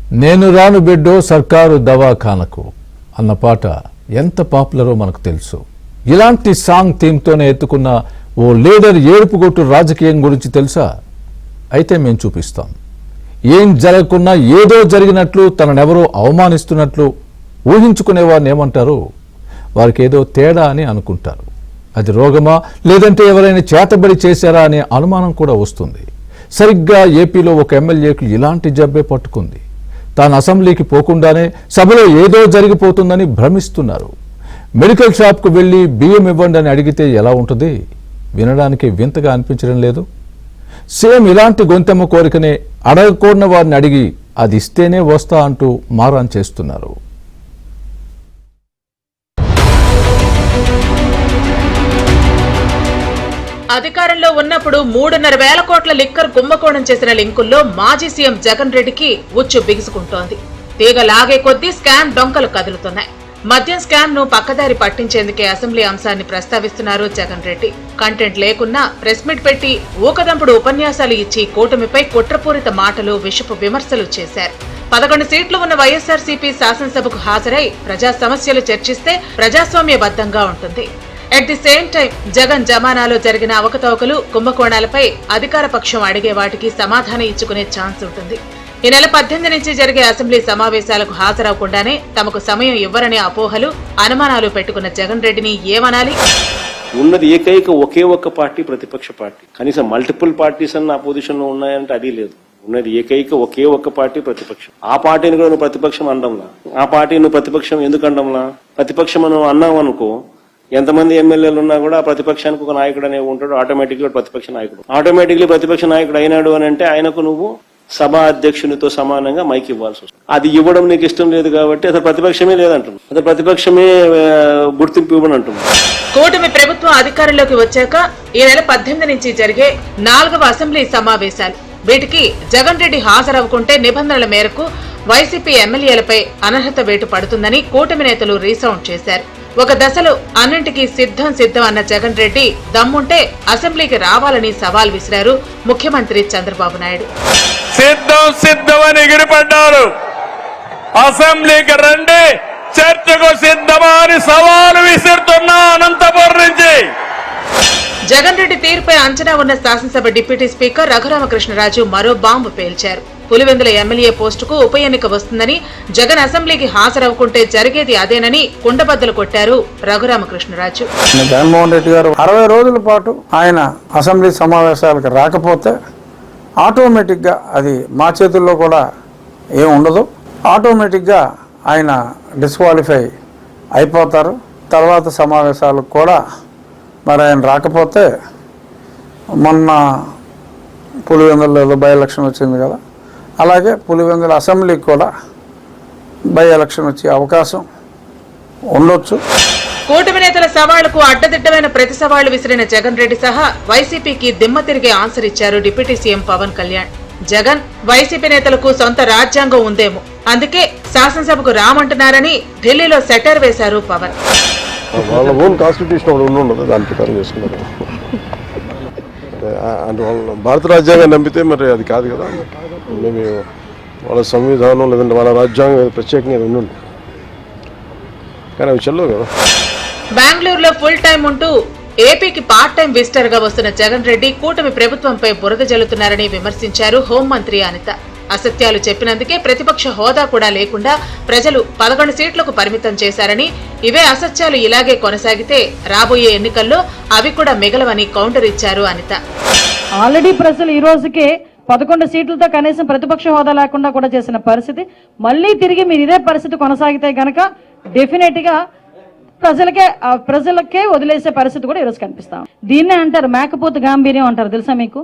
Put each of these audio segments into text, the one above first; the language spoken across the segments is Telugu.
నేను రాను బిడ్డో సర్కారు దవాఖానకు అన్న పాట ఎంత పాపులరో మనకు తెలుసు. ఇలాంటి సాంగ్ థీమ్తోనే ఎత్తుకున్న ఓ లీడర్ ఏడుపుగొట్టు రాజకీయం గురించి తెలుసా? అయితే మేము చూపిస్తాం. ఏం జరగకున్నా ఏదో జరిగినట్లు, తననెవరో అవమానిస్తున్నట్లు ఊహించుకునేవారిని ఏమంటారు? వారికి ఏదో తేడా అని అనుకుంటారు. అది రోగమా, లేదంటే ఎవరైనా చేతబడి చేశారా అనే అనుమానం కూడా వస్తుంది. సరిగ్గా ఏపీలో ఒక ఎమ్మెల్యేకు ఇలాంటి జబ్బే పట్టుకుంది. తాను అసెంబ్లీకి పోకుండానే సభలో ఏదో జరిగిపోతుందని భ్రమిస్తున్నారు. మెడికల్ షాప్కు వెళ్లి బియ్యం ఇవ్వండి అని అడిగితే ఎలా ఉంటుంది? వినడానికి వింతగా అనిపించడం లేదు? సేమ్ ఇలాంటి గొంతెమ్మ కోరికనే అడగకూడన వారిని అడిగి అది ఇస్తేనే వస్తా అంటూ మారాన్ చేస్తున్నారు. అధికారంలో ఉన్నప్పుడు 3,500 కోట్ల లిక్కర్ కుంభకోణం చేసిన లింకుల్లో మాజీ సీఎం జగన్ రెడ్డికి ఉచ్చు బిగుసుకుంటోంది. తీగ లాగే కొద్దీ స్కామ్ డొంకలు కదులుతున్నాయి. మద్యం స్కామ్ ను పక్కదారి పట్టించేందుకే అసెంబ్లీ అంశాన్ని ప్రస్తావిస్తున్నారు జగన్ రెడ్డి. కంటెంట్ లేకున్నా ప్రెస్ మీట్ పెట్టి ఊకదంపుడు ఉపన్యాసాలు ఇచ్చి కూటమిపై కుట్రపూరిత మాటలు, విషపు విమర్శలు చేశారు. 11 సీట్లు ఉన్న వైఎస్ఆర్సీపీ శాసనసభకు హాజరై ప్రజా సమస్యలు చర్చిస్తే ప్రజాస్వామ్యబద్ధంగా ఉంటుంది. At the same time Jagan జమానాలో జరిగిన అవకతవకలు, కుంభకోణాలపై అధికార పక్షం అడిగే వాటికి సమాధానం ఇచ్చుకునే ఛాన్స్ ఉంటుంది. ఈ నెల 18 నుంచి జరిగే అసెంబ్లీ సమావేశాలకు హాజరవకుండానే తమకు సమయం ఇవ్వరనే అపోహలు, అనుమానాలు పెట్టుకున్న జగన్ రెడ్డిని ఏమనాలి? ఉన్నది ఏకైక ఒకే ఒక్క పార్టీ ప్రతిపక్ష పార్టీ. కనీసం మల్టిపుల్ పార్టీస్ అన్న అపోజిషన్ లో ఉన్నాయంటే అది లేదు. ఉన్నది ఏకైక ఒకే ఒక్క పార్టీ ప్రతిపక్షం. ఆ పార్టీని కూడా నువ్వు ప్రతిపక్షం అండంలా. ఆ పార్టీ నువ్వు ప్రతిపక్షం ఎందుకు అండంలా? ప్రతిపక్షం నువ్వు అన్నావు అనుకో, ఎంతమంది ఎమ్మెల్యేలు ఉన్నా కూడా ప్రతిపక్షానికి ఒక నాయకుడు అనేవి ఉంటాడు. ఆటోమేటిక్లీ ప్రతిపక్ష నాయకుడు. ఆటోమేటిక్లీ ప్రతిపక్ష నాయకుడు అయినాడు అని అంటే ఆయనకు నువ్వు సభా అధ్యక్షునితో సమానంగా మైక్ ఇవ్వాల్సి వస్తుంది. అది ఇవ్వడం నీకు ఇష్టం లేదు కాబట్టి అసలు ప్రతిపక్షమే లేదంటున్నావు. అసలు ప్రతిపక్షమే గుర్తింపు ఇవ్వని అంటున్నావు. కూటమి ప్రభుత్వం అధికారంలోకి వచ్చాక ఈ నెల 18 నుంచి జరిగే 4వ అసెంబ్లీ సమావేశాలు. వీటికి జగన్ రెడ్డి హాజరవ్వకుంటే నిబంధనల మేరకు వైసీపీ ఎమ్మెల్యేలపై అనర్హత వేటు పడుతుందని కూటమి నేతలు రీసౌండ్ చేశారు. ఒక దశలో అన్నింటికీ సిద్ధం అన్న జగన్ రెడ్డి దమ్ముంటే అసెంబ్లీకి రావాలని సవాల్ విసిరారు ముఖ్యమంత్రి చంద్రబాబు నాయుడు. సిద్ధమని ఎగిరిపడ్డారు. అసెంబ్లీకి రండి, చర్చకు సిద్ధమా అని సవాలు విసురుతున్నా అనంతపురం నుంచి. జగన్ రెడ్డి తీరుపై అంచనా ఉన్న శాసనసభ డిప్యూటీ స్పీకర్ రఘురామకృష్ణరాజు మరో బాంబు పేల్చారు. పులివెందుల ఎమ్మెల్యే పోస్టుకు ఉప ఎన్నిక వస్తుందని, జగన్ అసెంబ్లీకి హాజరవ్వకుంటే జరిగేది అదేనని కుండబద్దలు కొట్టారు రఘురామకృష్ణరాజు. జగన్మోహన్ రెడ్డి గారు 60 రోజుల పాటు ఆయన అసెంబ్లీ సమావేశాలకు రాకపోతే ఆటోమేటిక్ గా అది మా చేతుల్లో కూడా ఏం ఉండదు. ఆటోమేటిక్ గా ఆయన డిస్క్వాలిఫై అయిపోతారు. తర్వాత సమావేశాలకు కూడా మరి ఆయన రాకపోతే, మొన్న పులివెందులలో ఏదో బై ఎలక్షన్ వచ్చింది కదా, అలాగే పులివెందుల అసెంబ్లీకి కూడా బై ఎలక్షన్ వచ్చే అవకాశం ఉండొచ్చు. కూటమి నేతల సవాళ్లకు అడ్డదిడ్డమైన ప్రతి సవాళ్లు విసిరిన జగన్ రెడ్డి సహా వైసీపీకి దిమ్మ తిరిగే ఆన్సర్ ఇచ్చారు డిప్యూటీ సీఎం పవన్ కళ్యాణ్. జగన్, వైసీపీ నేతలకు సొంత రాజ్యాంగం ఉందేమో, అందుకే శాసనసభకు రామంటున్నారని ఢిల్లీలో సెటర్ వేశారు పవన్. వాళ్ళ ఓన్ కాన్స్టిట్యూషన్ ఉండదు, దాని ప్రకారం చేసుకున్నారు. అంటే వాళ్ళ భారత రాజ్యాంగం నమ్మితే మరి అది కాదు కదా. మేము వాళ్ళ సంవిధానం లేదంటే వాళ్ళ రాజ్యాంగం ప్రత్యేకంగా ఉండండి, కానీ అవి చెల్లవు కదా. బెంగళూరులో ఫుల్ టైం ఉంటూ ఏపీకి పార్ట్ టైం విజిటర్ గా వస్తున్న జగన్ రెడ్డి కూటమి ప్రభుత్వంపై బురద జల్లుతున్నారని విమర్శించారు హోంమంత్రి అనిత. అసత్యాలు చెప్పినందుకే ప్రతిపక్ష హోదా కూడా లేకుండా ప్రజలు 11 సీట్లకు పరిమితం చేశారని, ఇవే అసత్యాలు ఇలాగే కొనసాగితే రాబోయే ఎన్నికల్లో అవి కూడా మిగలవని కౌంటర్ ఇచ్చారు అనిత. ఆల్రెడీ ప్రజలు ఈ రోజుకే 11 సీట్లతో కనీసం ప్రతిపక్ష హోదా లేకుండా కూడా చేసిన పరిస్థితి, మళ్లీ తిరిగి మీరు ఇదే పరిస్థితి కొనసాగితే గనక డెఫినెట్ గా ప్రజలకే వదిలేసే పరిస్థితి కూడా ఈరోజు కనిపిస్తాం. దీన్నే అంటారు మేకపోతు గాంభీర్యం అంటారు, తెలుసా మీకు?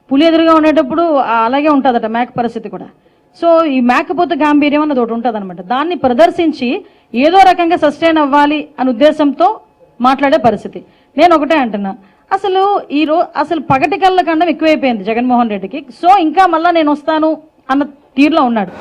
పులి ఎదురుగా ఉండేటప్పుడు అలాగే ఉంటుందట మేక పరిస్థితి కూడా. సో ఈ మేకపోతు గాంభీర్యం అన్నది ఒకటి ఉంటుంది అనమాట. దాన్ని ప్రదర్శించి ఏదో రకంగా సస్టైన్ అవ్వాలి అనే ఉద్దేశంతో మాట్లాడే పరిస్థితి. నేను ఒకటే అంటున్నా, అసలు పగటి కళ్ళ కండం ఎక్కువైపోయింది జగన్మోహన్ రెడ్డికి. సో ఇంకా మళ్ళా నేను వస్తాను అన్న తీరులో ఉన్నాడు.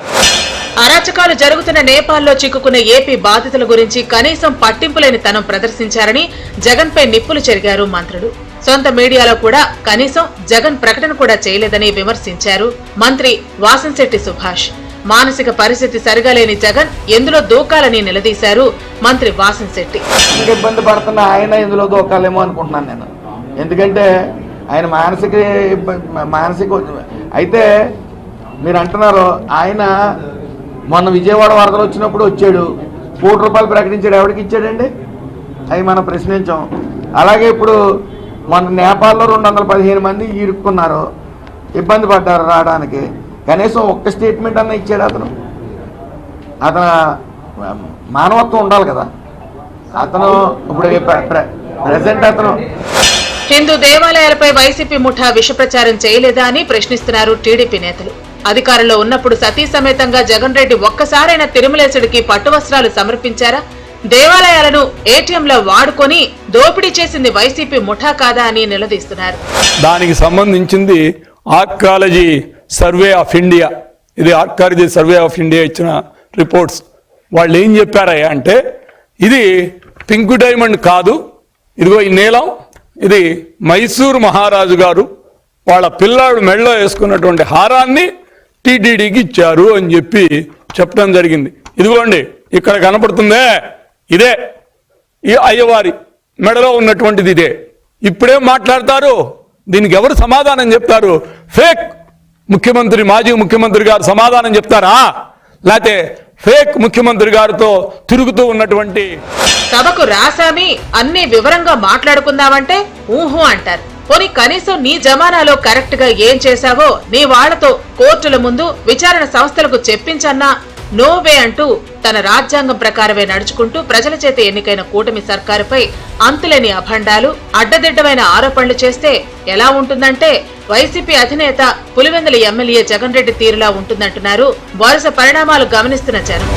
అరాచకాలు జరుగుతున్న నేపాల్లో చిక్కుకున్న ఏపీ బాధితుల గురించి కనీసం పట్టింపులేని తనం ప్రదర్శించారని జగన్ పై నిప్పులు చెరిగారు మంత్రులు. సొంత మీడియాలో కూడా కనీసం జగన్ ప్రకటన కూడా చేయలేదని విమర్శించారు మంత్రి వాసంశెట్టి సుభాష్. మానసిక పరిస్థితి సరిగా లేని జగన్ ఎందులో దూకాలని నిలదీశారు మంత్రి వాసంశెట్టి. ఇంకా ఇబ్బంది పడుతున్న ఆయన ఇందులో దూకాలేమో అనుకుంటున్నాను నేను. ఎందుకంటే ఆయన మానసిక అయితే మీరు అంటున్నారు ఆయన మొన్న విజయవాడ వరదలు వచ్చినప్పుడు వచ్చాడు, ₹1 ప్రకటించాడు. ఎవరికి ఇచ్చాడండి? అవి మనం ప్రశ్నించాం. అలాగే ఇప్పుడు మన నేపాల్లో 215 మంది ఇరుక్కున్నారు, ఇబ్బంది పడ్డారు రావడానికి. కనీసం ఒక్క స్టేట్మెంట్ అన్న ఇచ్చాడు అతను. మానవత్వం ఉండాలి కదా. అతను ఇప్పుడు ప్రెసెంట్ అతను హిందూ దేవాలయాలపై వైసీపీ ముఠా విష ప్రచారం చేయలేదా అని ప్రశ్నిస్తున్నారు టీడీపీ నేతలు. అధికారంలో ఉన్నప్పుడు సతీ సమేతంగా జగన్ రెడ్డి ఒక్కసారైనా తిరుమలేశుడికి పట్టువస్త్రాలు సమర్పించారా? దేవాలయాలను ఏటీఎంలో వాడుకొని దోపిడీ చేసింది వైసీపీ ముఠా కాదా అని నిలదీస్తున్నారు. దానికి సంబంధించింది ఆర్కాలజీ సర్వే ఆఫ్ ఇండియా, ఇది ఆర్కాలజీ సర్వే ఆఫ్ ఇండియా ఇచ్చిన రిపోర్ట్స్. వాళ్ళు ఏం చెప్పారయ్యా అంటే ఇది పింక్ డైమండ్ కాదు, ఇదిగో ఈ నీలం, ఇది మైసూరు మహారాజు గారు వాళ్ళ పిల్లాడు మెడలో వేసుకున్నటువంటి హారాన్ని టీటీడీకి ఇచ్చారు అని చెప్పి చెప్పడం జరిగింది. ఇదిగోండి ఇక్కడ కనపడుతుందే, ఇదే ఈ అయ్యవారి మెడలో ఉన్నటువంటిది, ఇదే. ఇప్పుడేం మాట్లాడతారు? దీనికి ఎవరు సమాధానం చెప్తారు? ఫేక్ ముఖ్యమంత్రి, మాజీ ముఖ్యమంత్రి గారు సమాధానం చెప్తారా? లేకపోతే ఫేక్ ముఖ్యమంత్రి గారితో తిరుగుతూ ఉన్నటువంటి సభకు రాసామి అన్ని వివరంగా మాట్లాడుకుందామంటే ఊహు అంటారు. పోనీ కనీసం నీ జమానాలో కరెక్ట్ గా ఏం చేశావో నీ వాళ్లతో కోర్టుల ముందు విచారణ సంస్థలకు చెప్పించన్నా నోవే అంటూ తన రాజ్యాంగం ప్రకారమే నడుచుకుంటూ ప్రజల చేత ఎన్నికైన కూటమి సర్కారుపై అంతులేని అభండాలు, అడ్డదిడ్డమైన ఆరోపణలు చేస్తే ఎలా ఉంటుందంటే వైసీపీ అధినేత పులివెందుల ఎమ్మెల్యే జగన్ రెడ్డి తీరులా ఉంటుందంటున్నారు వరుస పరిణామాలు గమనిస్తున్న జనం.